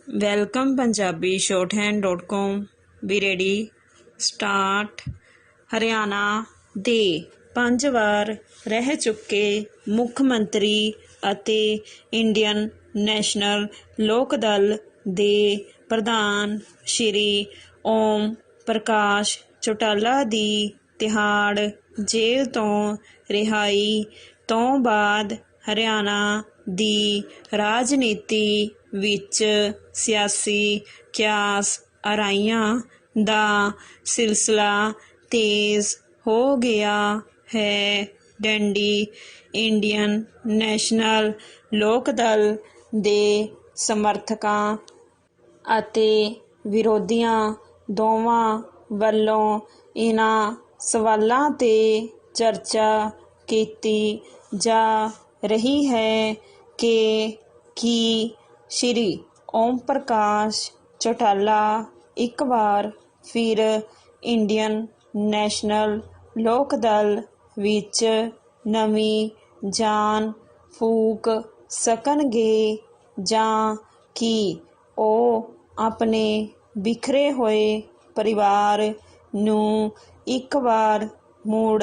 Welcome Punjabi shorthand.com ਵੀ ready start. Haryana ਦੇ 5 ਵਾਰ ਰਹਿ ਚੁੱਕੇ ਮੁੱਖ ਮੰਤਰੀ ਅਤੇ ਇੰਡੀਅਨ ਨੈਸ਼ਨਲ ਲੋਕ ਦਲ ਦੇ ਪ੍ਰਧਾਨ ਸ਼੍ਰੀ ਓਮ ਪ੍ਰਕਾਸ਼ ਚੌਟਾਲਾ ਦੀ ਤਿਹਾੜ ਜੇਲ੍ਹ ਤੋਂ ਰਿਹਾਈ ਤੋਂ ਬਾਅਦ ਹਰਿਆਣਾ ਦੀ ਰਾਜਨੀਤੀ ਵਿੱਚ ਸਿਆਸੀ ਕਿਆਸ ਆਰਾਈਆਂ ਦਾ ਸਿਲਸਿਲਾ ਤੇਜ਼ ਹੋ ਗਿਆ ਹੈ। ਡੰਡੀ ਇੰਡੀਅਨ ਨੈਸ਼ਨਲ ਲੋਕ ਦਲ ਦੇ ਸਮਰਥਕਾਂ ਅਤੇ ਵਿਰੋਧੀਆਂ ਦੋਵਾਂ ਵੱਲੋਂ ਇਹਨਾਂ ਸਵਾਲਾਂ 'ਤੇ ਚਰਚਾ ਕੀਤੀ ਜਾ ਰਹੀ ਹੈ ਕਿ ਕੀ ਸ਼੍ਰੀ ਓਮ ਪ੍ਰਕਾਸ਼ ਚੌਟਾਲਾ ਇੱਕ ਵਾਰ ਫਿਰ ਇੰਡੀਅਨ ਨੈਸ਼ਨਲ ਲੋਕ ਦਲ ਵਿੱਚ ਨਵੀਂ ਜਾਨ ਫੂਕ ਸਕਣਗੇ ਜਾਂ ਕੀ ਉਹ ਆਪਣੇ ਬਿਖਰੇ ਹੋਏ ਪਰਿਵਾਰ ਨੂੰ ਇੱਕ ਵਾਰ ਮੁੜ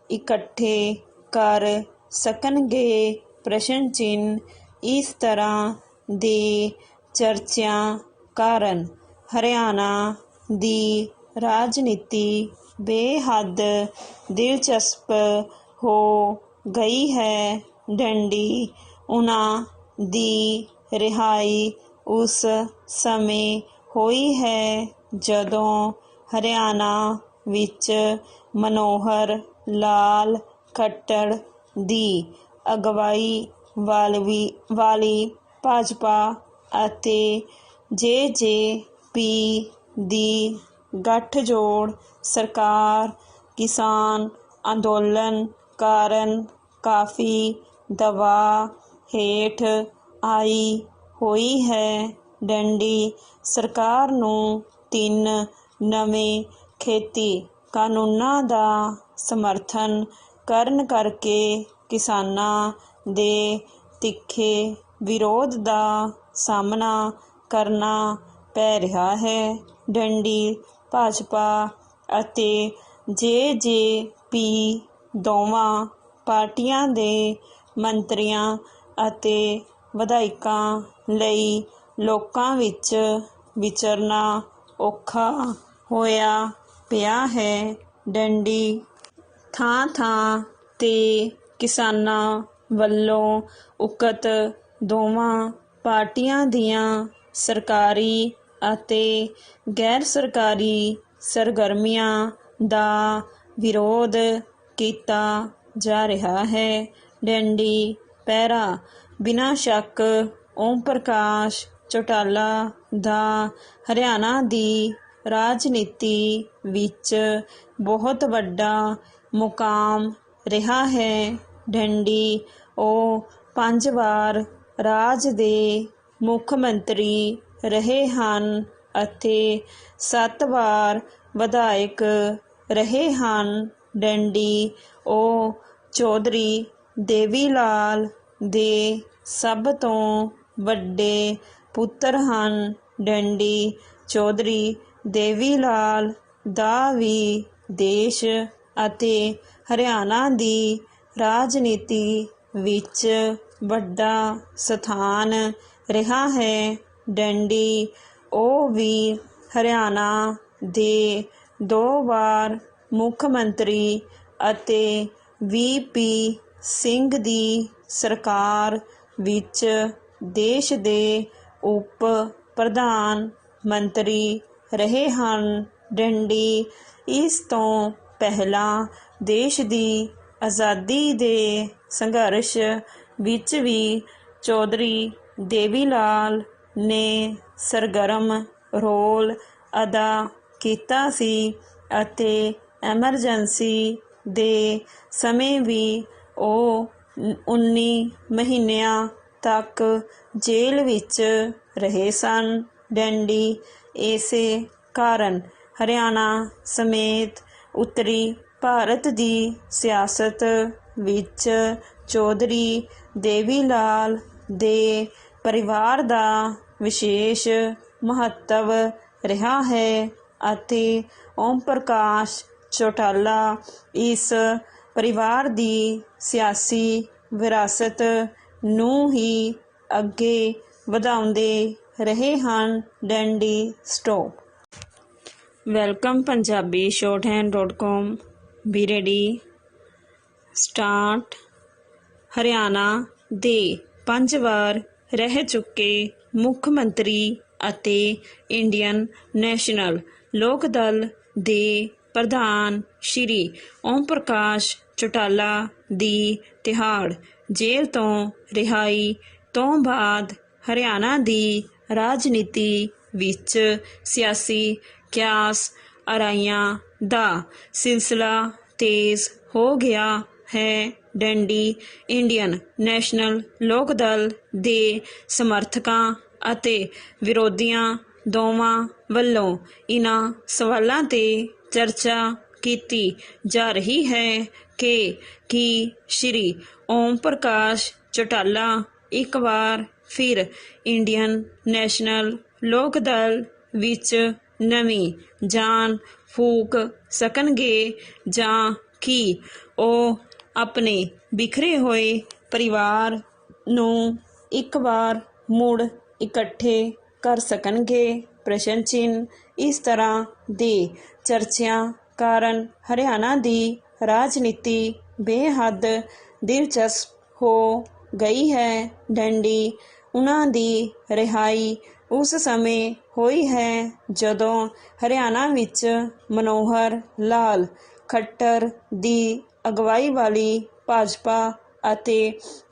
ਇਕੱਠੇ ਕਰ ਸਕਣਗੇ। ਪ੍ਰਸ਼ਨ ਚਿੰਨ੍ਹ। ਇਸ ਤਰ੍ਹਾਂ ਦੇ ਚਰਚਿਆਂ ਕਾਰਨ ਹਰਿਆਣਾ ਦੀ ਰਾਜਨੀਤੀ ਬੇਹੱਦ ਦਿਲਚਸਪ ਹੋ ਗਈ ਹੈ। ਡੰਡੀ ਉਨ੍ਹਾਂ ਦੀ ਰਿਹਾਈ ਉਸ ਸਮੇਂ ਹੋਈ ਹੈ ਜਦੋਂ ਹਰਿਆਣਾ ਵਿੱਚ ਮਨੋਹਰ ਲਾਲ ਖੱਟੜ ਦੀ ਅਗਵਾਈ ਵਾਲੀ ਭਾਜਪਾ ਅਤੇ JJP ਦੀ ਗੱਠਜੋੜ ਸਰਕਾਰ ਕਿਸਾਨ ਅੰਦੋਲਨ ਕਾਰਨ ਕਾਫੀ ਦਬਾਅ ਹੇਠ ਆਈ ਹੋਈ ਹੈ। ਡੰਡੀ ਸਰਕਾਰ ਨੂੰ 3 ਨਵੇਂ ਖੇਤੀ ਕਾਨੂੰਨਾਂ ਦਾ ਸਮਰਥਨ ਕਰਨ ਕਰਕੇ ਕਿਸਾਨਾਂ ਦੇ ਤਿੱਖੇ ਵਿਰੋਧ ਦਾ ਸਾਹਮਣਾ ਕਰਨਾ ਪੈ ਰਿਹਾ ਹੈ। ਡੰਡੀ ਭਾਜਪਾ ਅਤੇ JJP ਦੋਵਾਂ ਪਾਰਟੀਆਂ ਦੇ ਮੰਤਰੀਆਂ ਅਤੇ ਵਿਧਾਇਕਾਂ ਲਈ ਲੋਕਾਂ ਵਿੱਚ ਵਿਚਰਨਾ ਔਖਾ ਹੋਇਆ ਪਿਆ ਹੈ। ਡੰਡੀ ਥਾਂ-ਥਾਂ 'ਤੇ ਕਿਸਾਨਾਂ ਵੱਲੋਂ ਉਕਤ ਦੋਵਾਂ ਪਾਰਟੀਆਂ ਦੀਆਂ ਸਰਕਾਰੀ ਅਤੇ ਗੈਰ ਸਰਕਾਰੀ ਸਰਗਰਮੀਆਂ ਦਾ ਵਿਰੋਧ ਕੀਤਾ ਜਾ ਰਿਹਾ ਹੈ। ਡੰਡੀ ਪਹਿਰਾ। ਬਿਨਾਂ ਸ਼ੱਕ ਓਮ ਪ੍ਰਕਾਸ਼ ਚੌਟਾਲਾ ਦਾ ਹਰਿਆਣਾ ਦੀ ਰਾਜਨੀਤੀ ਵਿੱਚ ਬਹੁਤ ਵੱਡਾ ਮੁਕਾਮ ਰਿਹਾ ਹੈ। ਡੰਡੀ ਉਹ 5 ਵਾਰ ਰਾਜ ਦੇ ਮੁੱਖ ਮੰਤਰੀ ਰਹੇ ਹਨ ਅਤੇ 7 ਵਾਰ ਵਿਧਾਇਕ ਰਹੇ ਹਨ। ਡੰਡੀ ਉਹ ਚੌਧਰੀ ਦੇਵੀ ਲਾਲ ਦੇ ਸਭ ਤੋਂ ਵੱਡੇ ਪੁੱਤਰ ਹਨ। ਡੰਡੀ ਚੌਧਰੀ ਦੇਵੀ ਲਾਲ ਦਾ ਵੀ ਦੇਸ਼ ਅਤੇ ਹਰਿਆਣਾ ਦੀ ਰਾਜਨੀਤੀ ਵਿੱਚ ਵੱਡਾ ਸਥਾਨ ਰਿਹਾ ਹੈ। ਡੰਡੀ ਉਹ ਵੀ ਹਰਿਆਣਾ ਦੇ 2 ਵਾਰ ਮੁੱਖ ਮੰਤਰੀ ਅਤੇ VP ਸਿੰਘ ਦੀ ਸਰਕਾਰ ਵਿੱਚ ਦੇਸ਼ ਦੇ ਉਪ ਪ੍ਰਧਾਨ ਮੰਤਰੀ ਰਹੇ ਹਨ। ਡੰਡੀ ਇਸ ਤੋਂ ਪਹਿਲਾਂ ਦੇਸ਼ ਦੀ ਆਜ਼ਾਦੀ ਦੇ ਸੰਘਰਸ਼ ਵਿੱਚ ਵੀ ਚੌਧਰੀ ਦੇਵੀ ਲਾਲ ਨੇ ਸਰਗਰਮ ਰੋਲ ਅਦਾ ਕੀਤਾ ਸੀ ਅਤੇ ਐਮਰਜੈਂਸੀ ਦੇ ਸਮੇਂ ਵੀ ਉਹ 19 ਮਹੀਨਿਆਂ ਤੱਕ ਜੇਲ੍ਹ ਵਿੱਚ ਰਹੇ ਸਨ। ਡੰਡੀ ਇਸੇ ਕਾਰਨ ਹਰਿਆਣਾ ਸਮੇਤ ਉੱਤਰੀ ਭਾਰਤ ਦੀ ਸਿਆਸਤ ਵਿੱਚ ਚੌਧਰੀ ਦੇਵੀ ਲਾਲ ਦੇ ਪਰਿਵਾਰ ਦਾ ਵਿਸ਼ੇਸ਼ ਮਹੱਤਵ ਰਿਹਾ ਹੈ ਅਤੇ ਓਮ ਪ੍ਰਕਾਸ਼ ਚੌਟਾਲਾ ਇਸ ਪਰਿਵਾਰ ਦੀ ਸਿਆਸੀ ਵਿਰਾਸਤ ਨੂੰ ਹੀ ਅੱਗੇ ਵਧਾਉਂਦੇ ਰਹੇ ਹਨ। Dandy stop. Welcome Punjabi shorthand.com। Be ready start. Haryana ਦੇ 5 ਵਾਰ ਰਹਿ ਚੁੱਕੇ ਮੁੱਖ ਮੰਤਰੀ ਅਤੇ ਇੰਡੀਅਨ ਨੈਸ਼ਨਲ ਲੋਕ ਦਲ ਦੇ ਪ੍ਰਧਾਨ ਸ਼੍ਰੀ ਓਮ ਪ੍ਰਕਾਸ਼ ਚੌਟਾਲਾ ਦੀ ਤਿਹਾੜ ਜੇਲ੍ਹ ਤੋਂ ਰਿਹਾਈ ਤੋਂ ਬਾਅਦ ਹਰਿਆਣਾ ਦੀ ਰਾਜਨੀਤੀ ਵਿੱਚ ਸਿਆਸੀ ਕਿਆਸ ਆਰਾਈਆਂ ਦਾ ਸਿਲਸਿਲਾ ਤੇਜ਼ ਹੋ ਗਿਆ ਹੈ। ਡੈਂਡੀ ਇੰਡੀਅਨ ਨੈਸ਼ਨਲ ਲੋਕ ਦਲ ਦੇ ਸਮਰਥਕਾਂ ਅਤੇ ਵਿਰੋਧੀਆਂ ਦੋਵਾਂ ਵੱਲੋਂ ਇਨ੍ਹਾਂ ਸਵਾਲਾਂ 'ਤੇ ਚਰਚਾ ਕੀਤੀ ਜਾ ਰਹੀ ਹੈ ਕਿ ਕੀ ਸ਼੍ਰੀ ਓਮ ਪ੍ਰਕਾਸ਼ ਚੌਟਾਲਾ ਇੱਕ ਵਾਰ ਫਿਰ ਇੰਡੀਅਨ ਨੈਸ਼ਨਲ ਲੋਕ ਦਲ ਵਿੱਚ ਨਵੀਂ ਜਾਨ ਫੂਕ ਸਕਣਗੇ ਜਾਂ ਕੀ ਉਹ ਆਪਣੇ ਬਿਖਰੇ ਹੋਏ ਪਰਿਵਾਰ ਨੂੰ ਇੱਕ ਵਾਰ ਮੁੜ ਇਕੱਠੇ ਕਰ ਸਕਣਗੇ। ਪ੍ਰਸ਼ਨ ਚਿੰਨ੍ਹ। ਇਸ ਤਰ੍ਹਾਂ ਦੇ ਚਰਚਿਆਂ ਕਾਰਨ ਹਰਿਆਣਾ ਦੀ ਰਾਜਨੀਤੀ ਬੇਹੱਦ ਦਿਲਚਸਪ ਹੋ ਗਈ ਹੈ। ਡੈਂਡੀ ਉਨ੍ਹਾਂ ਦੀ ਰਿਹਾਈ ਉਸ ਸਮੇਂ ਹੋਈ ਹੈ ਜਦੋਂ ਹਰਿਆਣਾ ਵਿੱਚ ਮਨੋਹਰ ਲਾਲ ਖੱਟਰ ਦੀ ਅਗਵਾਈ ਵਾਲੀ ਭਾਜਪਾ ਅਤੇ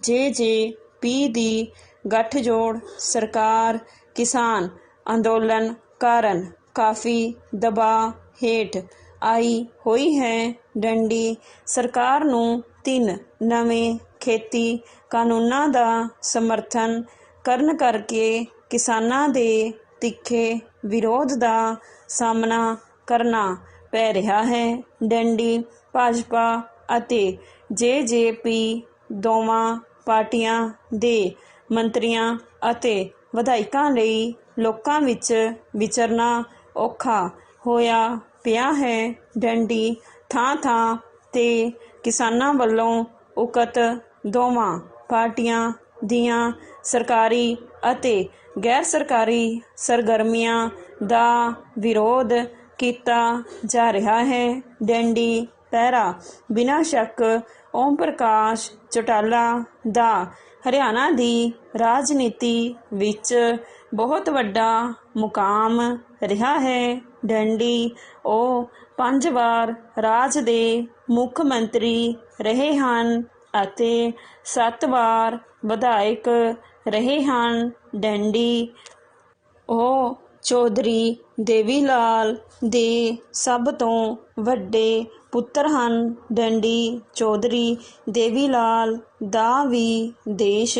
JJP ਦੀ ਗੱਠਜੋੜ ਸਰਕਾਰ ਕਿਸਾਨ ਅੰਦੋਲਨ ਕਾਰਨ ਕਾਫੀ ਦਬਾਅ ਹੇਠ ਆਈ ਹੋਈ ਹੈ। ਡੰਡੀ ਸਰਕਾਰ ਨੂੰ 3 ਨਵੇਂ ਖੇਤੀ ਕਾਨੂੰਨਾਂ ਦਾ ਸਮਰਥਨ ਕਰਨ ਕਰਕੇ ਕਿਸਾਨਾਂ ਦੇ ਤਿੱਖੇ ਵਿਰੋਧ ਦਾ ਸਾਹਮਣਾ ਕਰਨਾ ਪੈ ਰਿਹਾ ਹੈ। ਡੰਡੀ ਭਾਜਪਾ ਅਤੇ JJP ਦੋਵਾਂ ਪਾਰਟੀਆਂ ਦੇ ਮੰਤਰੀਆਂ ਅਤੇ ਵਿਧਾਇਕਾਂ ਲਈ ਲੋਕਾਂ ਵਿੱਚ ਵਿਚਰਨਾ ਔਖਾ ਹੋਇਆ ਪਿਆ ਹੈ। ਡੰਡੀ ਥਾਂ-ਥਾਂ 'ਤੇ ਕਿਸਾਨਾਂ ਵੱਲੋਂ ਉਕਤ ਦੋਵਾਂ ਪਾਰਟੀਆਂ ਦੀਆਂ ਸਰਕਾਰੀ ਅਤੇ ਗੈਰ ਸਰਕਾਰੀ ਸਰਗਰਮੀਆਂ ਦਾ ਵਿਰੋਧ ਕੀਤਾ ਜਾ ਰਿਹਾ ਹੈ। ਡੰਡੀ ਪਹਿਰਾ ਬਿਨਾਂ ਸ਼ੱਕ ਓਮ ਪ੍ਰਕਾਸ਼ ਚੌਟਾਲਾ ਦਾ ਹਰਿਆਣਾ ਦੀ ਰਾਜਨੀਤੀ ਵਿੱਚ ਬਹੁਤ ਵੱਡਾ ਮੁਕਾਮ ਰਿਹਾ ਹੈ। ਡੰਡੀ ਉਹ 5 ਵਾਰ ਰਾਜ ਦੇ ਮੁੱਖ ਮੰਤਰੀ ਰਹੇ ਹਨ ਅਤੇ 7 ਵਾਰ ਵਿਧਾਇਕ ਰਹੇ ਹਨ। ਡੰਡੀ ਉਹ ਚੌਧਰੀ ਦੇਵੀ ਲਾਲ ਦੇ ਸਭ ਤੋਂ ਵੱਡੇ ਪੁੱਤਰ ਹਨ। ਡੰਡੀ ਚੌਧਰੀ ਦੇਵੀ ਲਾਲ ਦਾ ਵੀ ਦੇਸ਼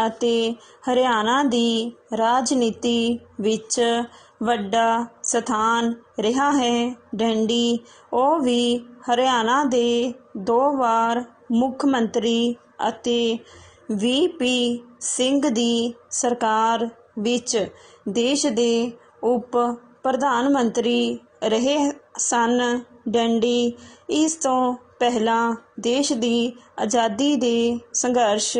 ਅਤੇ ਹਰਿਆਣਾ ਦੀ ਰਾਜਨੀਤੀ ਵਿੱਚ ਵੱਡਾ ਸਥਾਨ ਰਿਹਾ ਹੈ। ਡੰਡੀ ਉਹ ਵੀ ਹਰਿਆਣਾ ਦੇ 2 ਵਾਰ ਮੁੱਖ ਮੰਤਰੀ ਅਤੇ VP ਸਿੰਘ ਦੀ ਸਰਕਾਰ ਵਿੱਚ ਦੇਸ਼ ਦੇ ਉਪ ਪ੍ਰਧਾਨ ਮੰਤਰੀ ਰਹੇ ਸਨ। ਡੰਡੀ ਇਸ ਤੋਂ ਪਹਿਲਾਂ ਦੇਸ਼ ਦੀ ਆਜ਼ਾਦੀ ਦੇ ਸੰਘਰਸ਼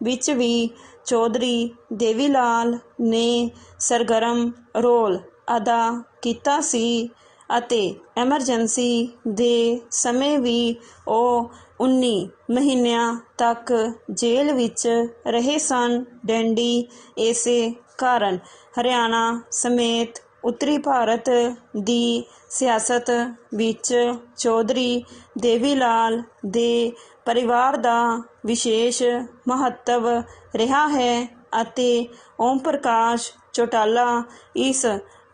ਵਿੱਚ ਵੀ ਚੌਧਰੀ ਦੇਵੀ ਲਾਲ ਨੇ ਸਰਗਰਮ ਰੋਲ ਅਦਾ ਕੀਤਾ ਸੀ ਅਤੇ ਐਮਰਜੈਂਸੀ ਦੇ ਸਮੇਂ ਵੀ ਉਹ 19 ਮਹੀਨਿਆਂ ਤੱਕ ਜੇਲ੍ਹ ਵਿੱਚ ਰਹੇ ਸਨ। ਡੰਡੀ ਇਸੇ ਕਾਰਨ ਹਰਿਆਣਾ ਸਮੇਤ ਉੱਤਰੀ ਭਾਰਤ ਦੀ ਸਿਆਸਤ ਵਿੱਚ ਚੌਧਰੀ ਦੇਵੀ ਲਾਲ ਦੇ ਪਰਿਵਾਰ ਦਾ ਵਿਸ਼ੇਸ਼ ਮਹੱਤਵ ਰਿਹਾ ਹੈ ਅਤੇ ਓਮ ਪ੍ਰਕਾਸ਼ ਚੌਟਾਲਾ ਇਸ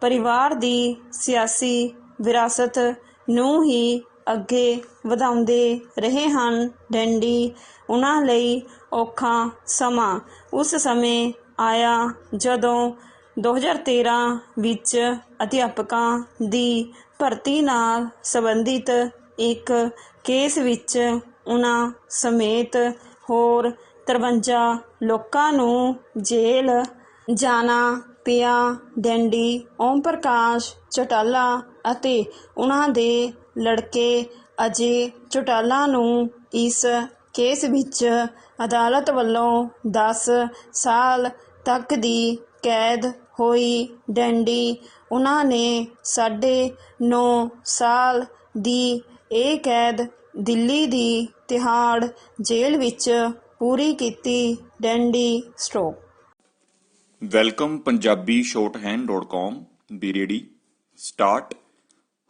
ਪਰਿਵਾਰ ਦੀ ਸਿਆਸੀ ਵਿਰਾਸਤ ਨੂੰ ਹੀ ਅੱਗੇ ਵਧਾਉਂਦੇ ਰਹੇ ਹਨ। ਡੰਡੀ ਉਨ੍ਹਾਂ ਲਈ ਔਖਾ ਸਮਾਂ ਉਸ ਸਮੇਂ ਆਇਆ ਜਦੋਂ 2013 ਵਿੱਚ ਅਧਿਆਪਕਾਂ ਦੀ ਭਰਤੀ ਨਾਲ ਸੰਬੰਧਿਤ ਇੱਕ ਕੇਸ ਵਿੱਚ ਉਨ੍ਹਾਂ ਸਮੇਤ ਹੋਰ 53 ਲੋਕਾਂ ਨੂੰ ਜੇਲ੍ਹ ਜਾਣਾ ਪਿਆ ਡੈਂਡੀ ਓਮ ਪ੍ਰਕਾਸ਼ ਚੌਟਾਲਾ ਅਤੇ ਉਹਨਾਂ ਦੇ ਲੜਕੇ ਅਜੇ ਚੌਟਾਲਾ ਨੂੰ ਇਸ ਕੇਸ ਵਿੱਚ ਅਦਾਲਤ ਵੱਲੋਂ 10 ਸਾਲ ਤੱਕ ਦੀ ਕੈਦ ਹੋਈ। ਡੈਂਡੀ ਉਹਨਾਂ ਨੇ 9.5 ਸਾਲ ਦੀ ਇਹ ਕੈਦ ਦਿੱਲੀ ਦੀ ਤਿਹਾੜ ਜੇਲ੍ਹ ਵਿੱਚ ਪੂਰੀ ਕੀਤੀ। Dandy stop. Welcome Punjabi shorthand.com be ready start.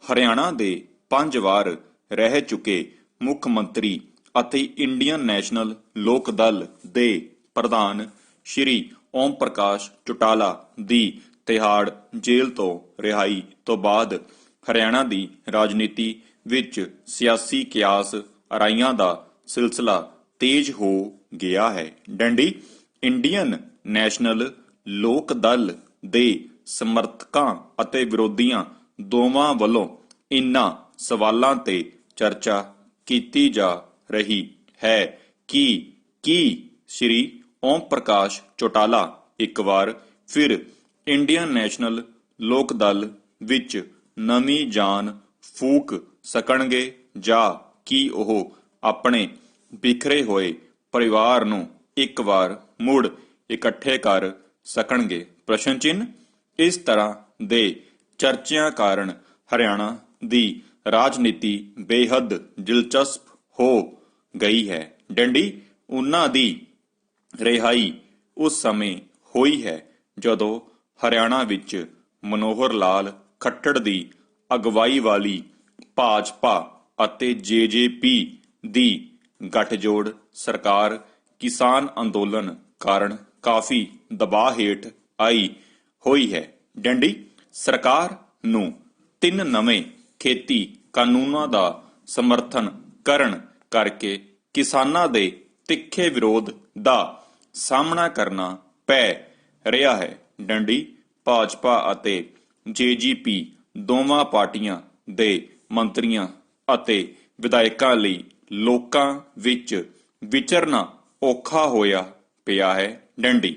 Haryana ਦੇ 5 ਵਾਰ ਰਹਿ ਚੁੱਕੇ ਮੁੱਖ ਮੰਤਰੀ ਅਤੇ ਇੰਡੀਅਨ ਨੈਸ਼ਨਲ ਲੋਕ ਦਲ ਦੇ ਪ੍ਰਧਾਨ ਸ਼੍ਰੀ ਓਮ ਪ੍ਰਕਾਸ਼ ਚੌਟਾਲਾ ਦੀ ਤਿਹਾੜ ਜੇਲ੍ਹ ਤੋਂ ਰਿਹਾਈ ਤੋਂ ਬਾਅਦ ਹਰਿਆਣਾ ਦੀ ਰਾਜਨੀਤੀ ਵਿੱਚ ਸਿਆਸੀ ਕਿਆਸ ਅਰਾਈਆਂ ਦਾ ਸਿਲਸਿਲਾ ਤੇਜ਼ ਹੋ ਗਿਆ ਹੈ। ਡੈਂਡੀ ਇੰਡੀਅਨ ਨੈਸ਼ਨਲ ਲੋਕ ਦਲ ਦੇ ਸਮਰਥਕਾਂ ਅਤੇ ਵਿਰੋਧੀਆਂ ਦੋਵਾਂ ਵੱਲੋਂ ਇਨ੍ਹਾਂ ਸਵਾਲਾਂ ਤੇ ਚਰਚਾ ਕੀਤੀ ਜਾ ਰਹੀ ਹੈ ਕਿ ਕੀ ਸ਼੍ਰੀ ਓਮ ਪ੍ਰਕਾਸ਼ ਚੌਟਾਲਾ ਇੱਕ ਵਾਰ ਫਿਰ ਇੰਡੀਅਨ ਨੈਸ਼ਨਲ ਲੋਕ ਦਲ ਵਿੱਚ ਨਵੀਂ ਜਾਨ ਫੂਕ ਸਕਣਗੇ ਜਾਂ ਕੀ ਉਹ ਆਪਣੇ ਬਿਖਰੇ ਹੋਏ ਪਰਿਵਾਰ ਨੂੰ ਇੱਕ ਵਾਰ ਮੁੜ ਇਕੱਠੇ ਕਰ ਸਕਣਗੇ। ਪ੍ਰਸ਼ਨ ਚਿੰਨ੍ਹ। ਇਸ ਤਰ੍ਹਾਂ ਦੇ ਚਰਚਿਆਂ ਕਾਰਨ ਹਰਿਆਣਾ ਦੀ ਰਾਜਨੀਤੀ ਬੇਹੱਦ ਦਿਲਚਸਪ ਹੋ ਗਈ ਹੈ। ਡੈਂਡੀ ਉਹਨਾਂ ਦੀ ਰਿਹਾਈ ਉਸ ਸਮੇਂ ਹੋਈ ਹੈ ਜਦੋਂ ਹਰਿਆਣਾ ਵਿੱਚ ਮਨੋਹਰ ਲਾਲ ਖੱਟੜ ਦੀ ਅਗਵਾਈ ਵਾਲੀ ਭਾਜਪਾ ਅਤੇ ਜੇਜੇਪੀ ਦੀ ਗੱਠਜੋੜ ਸਰਕਾਰ ਕਿਸਾਨ ਅੰਦੋਲਨ ਕਾਰਨ ਕਾਫੀ ਦਬਾਅ ਹੇਠ ਆਈ ਹੋਈ ਹੈ। ਡੈਂਡੀ ਸਰਕਾਰ ਨੂੰ 3 ਨਵੇਂ ਖੇਤੀ ਕਾਨੂੰਨਾਂ ਦਾ ਸਮਰਥਨ ਕਰਨ ਕਰਕੇ ਕਿਸਾਨਾਂ ਦੇ ਤਿੱਖੇ ਵਿਰੋਧ ਦਾ ਸਾਹਮਣਾ ਕਰਨਾ ਪੈ ਰਿਹਾ ਹੈ। ਡੈਂਡੀ ਭਾਜਪਾ ਅਤੇ ਜੇਜੇਪੀ ਦੋਵਾਂ ਪਾਰਟੀਆਂ ਦੇ ਮੰਤਰੀਆਂ ਅਤੇ ਵਿਧਾਇਕਾਂ ਲਈ ਲੋਕਾਂ ਵਿੱਚ ਵਿਚਰਨਾ ਔਖਾ ਹੋਇਆ ਪਿਆ ਹੈ। ਡੈਂਡੀ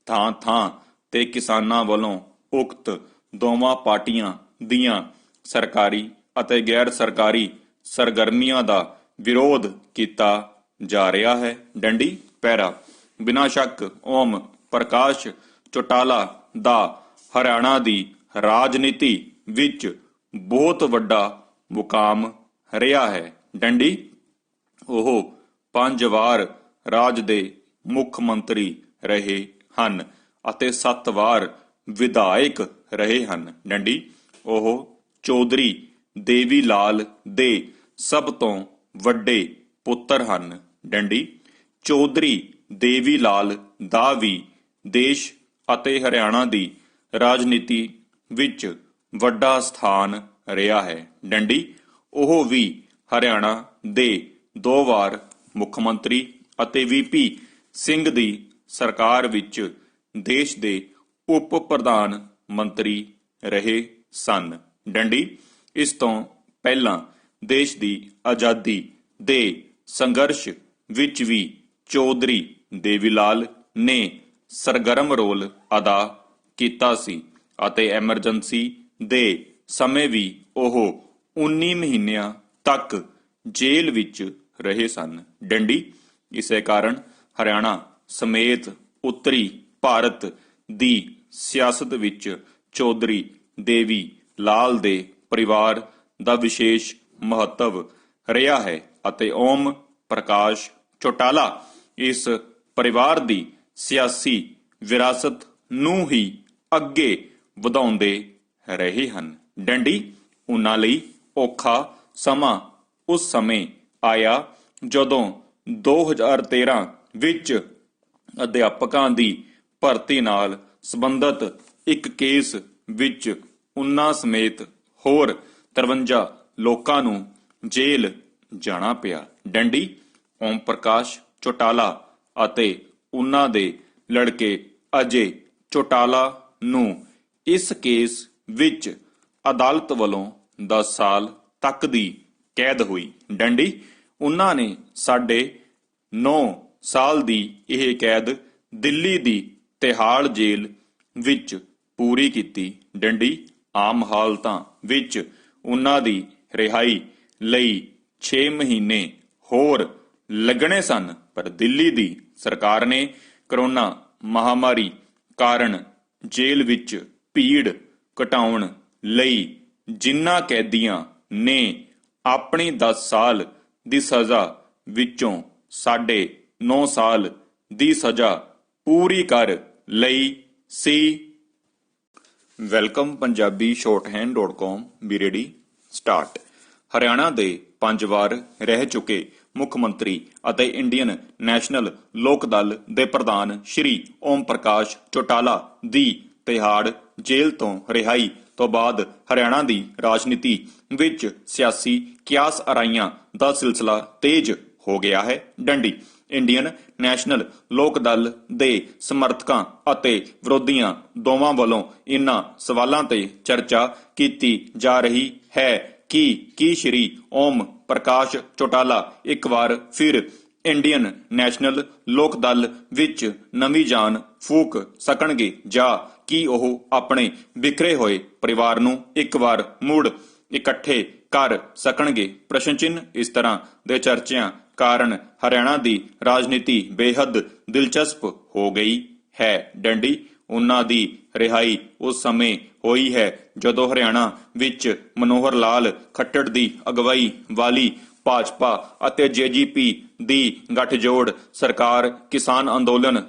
ਥਾਂ ਥਾਂ ਤੇ ਕਿਸਾਨਾਂ ਵੱਲੋਂ ਉਕਤ ਦੋਵਾਂ ਪਾਰਟੀਆਂ ਦੀਆਂ ਸਰਕਾਰੀ ਅਤੇ ਗੈਰ ਸਰਕਾਰੀ ਸਰਗਰਮੀਆਂ ਦਾ ਵਿਰੋਧ ਕੀਤਾ ਜਾ ਰਿਹਾ ਹੈ। ਡੈਂਡੀ ਪੈਰਾ। ਬਿਨਾਂ ਸ਼ੱਕ ਓਮ ਪ੍ਰਕਾਸ਼ ਚੌਟਾਲਾ ਦਾ ਹਰਿਆਣਾ ਦੀ ਰਾਜਨੀਤੀ ਵਿੱਚ ਬਹੁਤ ਵੱਡਾ ਮੁਕਾਮ ਰਿਹਾ ਹੈ। ਡੈਂਡੀ ਉਹ 5 ਵਾਰ ਰਾਜ ਦੇ ਮੁੱਖ ਮੰਤਰੀ ਰਹੇ ਹਨ ਅਤੇ 7 ਵਾਰ ਵਿਧਾਇਕ ਰਹੇ ਹਨ। ਡੈਂਡੀ ਉਹ ਚੌਧਰੀ ਦੇਵੀ ਲਾਲ ਦੇ ਸਭ ਤੋਂ ਵੱਡੇ ਪੁੱਤਰ ਹਨ। ਡੈਂਡੀ ਚੌਧਰੀ ਦੇਵੀ ਲਾਲ ਦਾ ਵੀ ਦੇਸ਼ ਅਤੇ ਹਰਿਆਣਾ ਦੀ ਰਾਜਨੀਤੀ ਵਿੱਚ ਵੱਡਾ ਸਥਾਨ ਰਿਹਾ ਹੈ। ਡੈਂਡੀ ਉਹ ਵੀ ਹਰਿਆਣਾ ਦੇ 2 ਵਾਰ ਮੁੱਖ ਮੰਤਰੀ ਅਤੇ ਵੀਪੀ ਸਿੰਘ ਦੀ ਸਰਕਾਰ ਵਿੱਚ ਦੇਸ਼ ਦੇ ਉਪ ਪ੍ਰਧਾਨ ਮੰਤਰੀ ਰਹੇ ਸਨ। ਡੈਂਡੀ ਇਸ ਤੋਂ ਪਹਿਲਾਂ ਦੇਸ਼ ਦੀ ਆਜ਼ਾਦੀ ਦੇ ਸੰਘਰਸ਼ ਵਿੱਚ ਵੀ ਚੌਧਰੀ ਦੇਵੀ ਲਾਲ ਨੇ ਸਰਗਰਮ ਰੋਲ ਅਦਾ ਕੀਤਾ ਸੀ ਅਤੇ ਐਮਰਜੈਂਸੀ ਦੇ ਸਮੇਂ ਵੀ ਉਹ 19 ਮਹੀਨਿਆਂ ਤੱਕ ਜੇਲ੍ਹ ਵਿੱਚ ਰਹੇ ਸਨ। ਡੈਂਡੀ ਇਸੇ ਕਾਰਨ ਹਰਿਆਣਾ ਸਮੇਤ ਉੱਤਰੀ ਭਾਰਤ ਦੀ ਸਿਆਸਤ ਵਿੱਚ ਚੌਧਰੀ ਦੇਵੀ ਲਾਲ ਦੇ ਪਰਿਵਾਰ ਦਾ ਵਿਸ਼ੇਸ਼ ਮਹੱਤਵ ਰਿਹਾ ਹੈ ਅਤੇ ਓਮ ਪ੍ਰਕਾਸ਼ ਚੌਟਾਲਾ ਇਸ ਪਰਿਵਾਰ ਦੀ ਸਿਆਸੀ ਵਿਰਾਸਤ ਨੂੰ ਹੀ ਅੱਗੇ ਵਧਾਉਂਦੇ ਰਹੇ ਹਨ। ਡੈਂਡੀ ਉਹਨਾਂ ਲਈ ਔਖਾ ਸਮਾਂ ਉਸ ਸਮੇਂ ਆਇਆ ਜਦੋਂ 2013 ਵਿੱਚ ਅਧਿਆਪਕਾਂ ਦੀ ਭਰਤੀ ਨਾਲ ਸੰਬੰਧਿਤ ਇੱਕ ਕੇਸ ਵਿੱਚ ਉਹਨਾਂ ਸਮੇਤ ਹੋਰ 53 ਲੋਕਾਂ ਨੂੰ ਜੇਲ੍ਹ ਜਾਣਾ ਪਿਆ। ਡੈਂਡੀ ਓਮ ਪ੍ਰਕਾਸ਼ ਚੌਟਾਲਾ ਅਤੇ ਉਹਨਾਂ ਦੇ ਲੜਕੇ ਅਜੇ ਚੌਟਾਲਾ ਨੂੰ ਇਸ ਕੇਸ ਵਿੱਚ ਅਦਾਲਤ ਵੱਲੋਂ 10 ਸਾਲ ਤੱਕ ਦੀ ਕੈਦ ਹੋਈ। ਡੈਂਡੀ ਉਹਨਾਂ ਨੇ 9.5 ਸਾਲ ਦੀ ਇਹ ਕੈਦ ਦਿੱਲੀ ਦੀ ਤਿਹਾੜ ਜੇਲ੍ਹ ਵਿੱਚ ਪੂਰੀ ਕੀਤੀ। ਡੰਡੀ ਆਮ ਹਾਲਤਾਂ ਵਿੱਚ ਉਹਨਾਂ ਦੀ ਰਿਹਾਈ ਲਈ 6 ਮਹੀਨੇ ਹੋਰ ਲੱਗਣੇ ਸਨ, ਪਰ ਦਿੱਲੀ ਦੀ ਸਰਕਾਰ ਨੇ ਕਰੋਨਾ ਮਹਾਮਾਰੀ ਕਾਰਨ ਜੇਲ੍ਹ ਵਿੱਚ ਭੀੜ ਘਟਾਉਣ ਲਈ ਜਿਨ੍ਹਾਂ ਕੈਦੀਆਂ ਨੇ ਆਪਣੀ 10 ਸਾਲ ਦੀ ਸਜ਼ਾ ਵਿੱਚੋਂ 9.5 ਸਾਲ ਦੀ ਸਜ਼ਾ ਪੂਰੀ ਕਰ ਲਈ ਸੀ। Welcome Punjabi shorthand.com be ready start. Haryana ਦੇ 5 ਵਾਰ ਰਹਿ ਚੁੱਕੇ ਮੁੱਖ ਮੰਤਰੀ ਅਤੇ ਇੰਡੀਅਨ ਨੈਸ਼ਨਲ ਲੋਕ ਦਲ ਦੇ ਪ੍ਰਧਾਨ ਸ਼੍ਰੀ ਓਮ ਪ੍ਰਕਾਸ਼ ਚੌਟਾਲਾ ਦੀ ਤਿਹਾੜ ਜੇਲ੍ਹ ਤੋਂ ਰਿਹਾਈ ਤੋਂ ਬਾਅਦ ਹਰਿਆਣਾ ਦੀ ਰਾਜਨੀਤੀ ਵਿੱਚ ਸਿਆਸੀ ਕਿਆਸ ਅਰਾਈਆਂ ਦਾ ਸਿਲਸਿਲਾ ਤੇਜ਼ ਹੋ ਗਿਆ ਹੈ। ਡੰਡੀ ਇੰਡੀਅਨ ਨੈਸ਼ਨਲ ਲੋਕ ਦਲ ਦੇ ਸਮਰਥਕਾਂ ਅਤੇ ਵਿਰੋਧੀਆਂ ਦੋਵਾਂ ਵੱਲੋਂ ਇਨ੍ਹਾਂ ਸਵਾਲਾਂ ਤੇ ਚਰਚਾ ਕੀਤੀ ਜਾ ਰਹੀ ਹੈ ਕਿ ਕੀ ਸ਼੍ਰੀ ਓਮ ਪ੍ਰਕਾਸ਼ ਚੌਟਾਲਾ ਇੱਕ ਵਾਰ ਫਿਰ ਇੰਡੀਅਨ ਨੈਸ਼ਨਲ ਲੋਕ ਦਲ ਵਿੱਚ ਨਵੀਂ ਜਾਨ ਫੂਕ ਸਕਣਗੇ ਜਾਂ ਕੀ ਉਹ ਆਪਣੇ ਬਿਖਰੇ ਹੋਏ ਪਰਿਵਾਰ ਨੂੰ ਇੱਕ ਵਾਰ ਮੁੜ ਇਕੱਠੇ ਕਰ ਸਕਣਗੇ। ਪ੍ਰਸ਼ਨ ਚਿੰਨ੍ਹ। ਇਸ ਤਰ੍ਹਾਂ ਦੇ ਚਰਚਿਆਂ ਕਾਰਨ ਹਰਿਆਣਾ ਦੀ ਰਾਜਨੀਤੀ ਬੇਹੱਦ ਦਿਲਚਸਪ ਹੋ ਗਈ ਹੈ। ਡੰਡੀ ਉਹਨਾਂ ਦੀ ਰਿਹਾਈ ਉਸ ਸਮੇਂ ਹੋਈ ਹੈ ਜਦੋਂ ਹਰਿਆਣਾ ਵਿੱਚ ਮਨੋਹਰ ਲਾਲ ਖੱਟੜ ਦੀ ਅਗਵਾਈ ਵਾਲੀ ਭਾਜਪਾ ਅਤੇ ਜੇਜੇਪੀ ਦੀ ਗੱਠਜੋੜ ਸਰਕਾਰ ਕਿਸਾਨ ਅੰਦੋਲਨ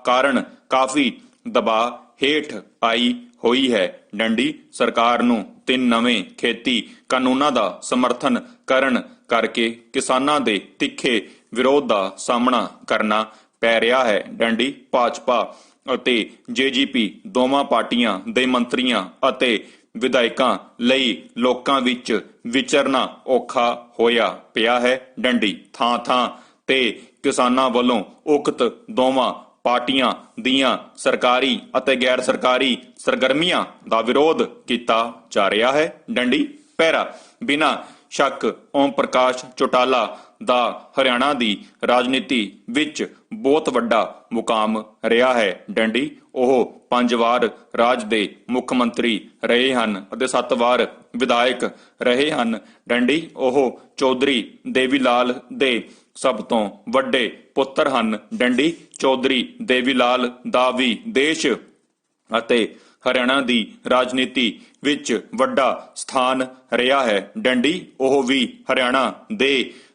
ਕਾਰਨ ਕਾਫੀ ਦਬਾਅ ਹੇਠ ਆਈ ਹੋਈ ਹੈ। ਡੰਡੀ ਸਰਕਾਰ ਨੂੰ 3 ਨਵੇਂ ਖੇਤੀ ਕਾਨੂੰਨਾਂ ਦਾ ਸਮਰਥਨ ਕਰਨ ਕਰਕੇ ਕਿਸਾਨਾਂ ਦੇ ਤਿੱਖੇ ਵਿਰੋਧ ਦਾ ਸਾਹਮਣਾ ਕਰਨਾ ਪੈ ਰਿਹਾ ਹੈ। ਡੰਡੀ ਭਾਜਪਾ ਅਤੇ ਜੇਜੇਪੀ ਦੋਵਾਂ ਪਾਰਟੀਆਂ ਦੇ ਮੰਤਰੀਆਂ ਅਤੇ ਵਿਧਾਇਕਾਂ ਲਈ ਲੋਕਾਂ ਵਿੱਚ ਵਿਚਰਨਾ ਔਖਾ ਹੋਇਆ ਪਿਆ ਹੈ। ਡੰਡੀ ਥਾਂ ਥਾਂ ਤੇ ਕਿਸਾਨਾਂ ਵੱਲੋਂ ਉਕਤ ਦੋਵਾਂ ਪਾਰਟੀਆਂ ਦੀਆਂ ਸਰਕਾਰੀ ਅਤੇ ਗੈਰ ਸਰਕਾਰੀ ਸਰਗਰਮੀਆਂ ਦਾ ਵਿਰੋਧ ਕੀਤਾ ਜਾ ਰਿਹਾ ਹੈ। ਡੰਡੀ ਪਹਿਰਾ ਬਿਨਾਂ ਸ਼ੱਕ ਓਮ ਪ੍ਰਕਾਸ਼ ਚੌਟਾਲਾ ਦਾ ਹਰਿਆਣਾ ਦੀ ਰਾਜਨੀਤੀ ਵਿੱਚ ਬਹੁਤ ਵੱਡਾ ਮੁਕਾਮ ਰਿਹਾ ਹੈ। ਡੰਡੀ ਉਹ 5 ਵਾਰ ਰਾਜ ਦੇ ਮੁੱਖ ਮੰਤਰੀ ਰਹੇ ਹਨ ਅਤੇ 7 ਵਾਰ ਵਿਧਾਇਕ ਰਹੇ ਹਨ। ਡੰਡੀ ਉਹ ਚੌਧਰੀ ਦੇਵੀ ਲਾਲ ਦੇ ਸਭ ਤੋਂ ਵੱਡੇ ਪੁੱਤਰ ਹਨ। ਡੰਡੀ ਚੌਧਰੀ ਦੇਵੀ ਲਾਲ ਦਾ ਵੀ ਦੇਸ਼ ਅਤੇ ਹਰਿਆਣਾ ਦੀ ਰਾਜਨੀਤੀ ਵਿੱਚ ਵੱਡਾ ਸਥਾਨ ਰਿਹਾ ਹੈ। ਡੰਡੀ ਉਹ ਵੀ ਹਰਿਆਣਾ ਦੇ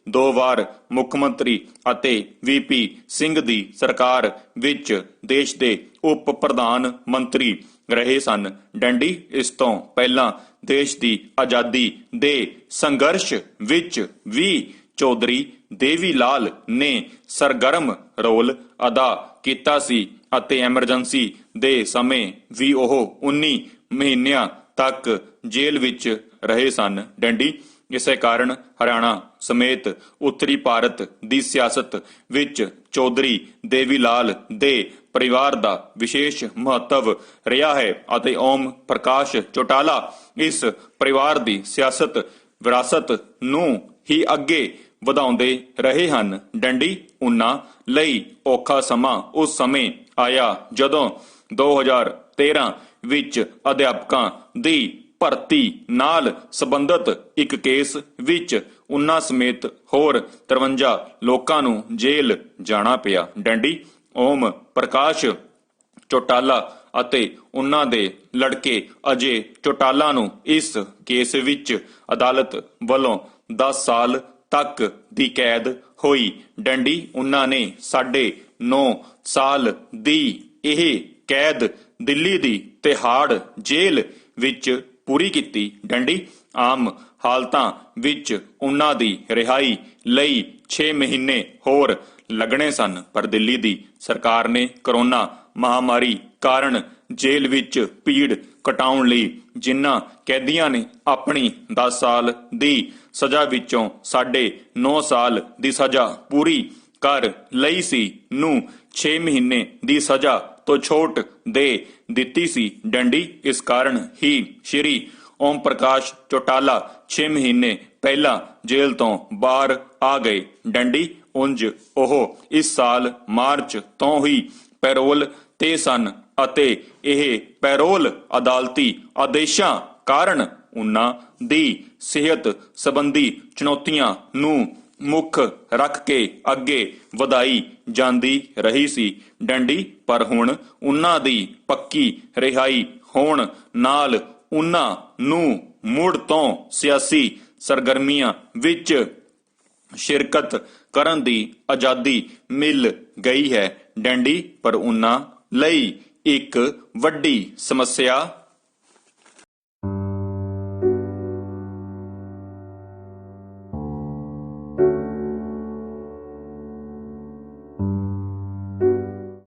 2 ਵਾਰ ਮੁੱਖ ਮੰਤਰੀ ਅਤੇ ਵੀਪੀ ਸਿੰਘ ਦੀ ਸਰਕਾਰ ਵਿੱਚ ਦੇਸ਼ ਦੇ ਉਪ ਪ੍ਰਧਾਨ ਮੰਤਰੀ ਰਹੇ ਸਨ। ਡੰਡੀ ਇਸ ਤੋਂ ਪਹਿਲਾਂ ਦੇਸ਼ ਦੀ ਆਜ਼ਾਦੀ ਦੇ ਸੰਘਰਸ਼ ਵਿੱਚ ਵੀ ਚੌਧਰੀ ਦੇਵੀ ਲਾਲ ਨੇ ਸਰਗਰਮ ਰੋਲ ਅਦਾ ਕੀਤਾ ਸੀ ਅਤੇ ਐਮਰਜੈਂਸੀ ਦੇ ਸਮੇਂ ਵੀ ਉਹ 19 ਮਹੀਨਿਆਂ ਤੱਕ ਜੇਲ੍ਹ ਵਿੱਚ ਰਹੇ ਸਨ। ਡੰਡੀ ਇਸੇ ਕਾਰਨ ਹਰਿਆਣਾ ਸਮੇਤ ਉੱਤਰੀ ਭਾਰਤ ਦੀ ਸਿਆਸਤ ਵਿੱਚ ਚੌਧਰੀ ਦੇਵੀ ਲਾਲ ਦੇ ਪਰਿਵਾਰ ਦਾ ਵਿਸ਼ੇਸ਼ ਮਹੱਤਵ ਰਿਹਾ ਹੈ ਅਤੇ ਓਮ ਪ੍ਰਕਾਸ਼ ਚੌਟਾਲਾ ਇਸ ਪਰਿਵਾਰ ਦੀ ਸਿਆਸਤ ਵਿਰਾਸਤ ਨੂੰ ਹੀ ਅੱਗੇ ਵਧਾਉਂਦੇ ਰਹੇ ਹਨ। ਡੰਡੀ ਉਨ੍ਹਾਂ ਲਈ ਔਖਾ ਸਮਾਂ ਉਸ ਸਮੇਂ ਆਇਆ ਜਦੋਂ 2013 ਵਿੱਚ ਅਧਿਆਪਕਾਂ ਦੀ ਭਰਤੀ ਨਾਲ ਸੰਬੰਧਿਤ ਇੱਕ ਕੇਸ ਵਿੱਚ ਉਨ੍ਹਾਂ ਸਮੇਤ ਹੋਰ 53 ਲੋਕਾਂ ਨੂੰ ਜੇਲ੍ਹ ਜਾਣਾ ਪਿਆ। ਡੰਡੀ ਓਮ ਪ੍ਰਕਾਸ਼ ਚੌਟਾਲਾ ਅਤੇ ਉਨ੍ਹਾਂ ਦੇ ਲੜਕੇ ਅਜੇ ਚੌਟਾਲਾ ਨੂੰ ਇਸ ਕੇਸ ਵਿੱਚ ਅਦਾਲਤ ਵੱਲੋਂ 10 ਸਾਲ ਤੱਕ ਦੀ ਕੈਦ ਹੋਈ। ਡੰਡੀ ਉਨ੍ਹਾਂ ਨੇ 9.5 ਸਾਲ ਦੀ ਇਹ ਕੈਦ ਦਿੱਲੀ ਦੀ ਤਿਹਾੜ ਜੇਲ੍ਹ ਵਿੱਚ ਪੂਰੀ ਕੀਤੀ। ਡੰਡੀ ਆਮ ਹਾਲਤਾਂ ਵਿੱਚ ਉਨ੍ਹਾਂ ਦੀ ਰਿਹਾਈ ਲਈ 6 ਮਹੀਨੇ ਹੋਰ ਲੱਗਣੇ ਸਨ, ਪਰ ਦਿੱਲੀ ਦੀ ਸਰਕਾਰ ਨੇ ਕਰੋਨਾ ਮਹਾਮਾਰੀ ਕਾਰਨ ਜੇਲ੍ਹ ਵਿੱਚ ਭੀੜ ਘਟਾਉਣ ਲਈ ਜਿਨ੍ਹਾਂ ਕੈਦੀਆਂ ਨੇ ਆਪਣੀ 10 ਸਾਲ ਦੀ ਸਜ਼ਾ ਵਿੱਚੋਂ 9.5 ਸਾਲ ਦੀ ਸਜ਼ਾ ਪੂਰੀ ਕਰ ਲਈ ਸੀ ਨੂੰ 6 ਮਹੀਨੇ ਦੀ ਸਜ਼ਾ ਤੋਂ ਛੋਟ ਦੇ ਦਿੱਤੀ ਸੀ। ਡੰਡੀ ਇਸ ਕਾਰਨ ਹੀ ਸ਼੍ਰੀ ਓਮ ਪ੍ਰਕਾਸ਼ ਚੌਟਾਲਾ 6 ਮਹੀਨੇ ਪਹਿਲਾਂ ਜੇਲ੍ਹ ਤੋਂ ਬਾਹਰ ਆ ਗਏ। ਡੰਡੀ ਉਂਝ ਉਹ ਇਸ ਸਾਲ ਮਾਰਚ ਤੋਂ ਹੀ ਪੈਰੋਲ ਤੇ ਸਨ ਅਤੇ ਇਹ ਪੈਰੋਲ ਅਦਾਲਤੀ ਆਦੇਸ਼ਾਂ ਕਾਰਨ ਉਨ੍ਹਾਂ ਦੀ ਸਿਹਤ ਸੰਬੰਧੀ ਚੁਣੌਤੀਆਂ ਨੂੰ ਮੁੱਖ ਰੱਖ ਕੇ ਅੱਗੇ ਵਧਾਈ ਜਾਂਦੀ ਰਹੀ ਸੀ ਡੰਡੀ। ਪਰ ਹੁਣ ਉਨ੍ਹਾਂ ਦੀ ਪੱਕੀ ਰਿਹਾਈ ਹੋਣ ਨਾਲ ਉਨ੍ਹਾਂ ਨੂੰ ਮੁੜ ਤੋਂ ਸਿਆਸੀ ਸਰਗਰਮੀਆਂ ਵਿੱਚ ਸ਼ਿਰਕਤ ਕਰਨ ਦੀ ਆਜ਼ਾਦੀ ਮਿਲ ਗਈ ਹੈ ਡੰਡੀ। ਪਰ ਉਨ੍ਹਾਂ ਲਈ ਇੱਕ ਵੱਡੀ ਸਮੱਸਿਆ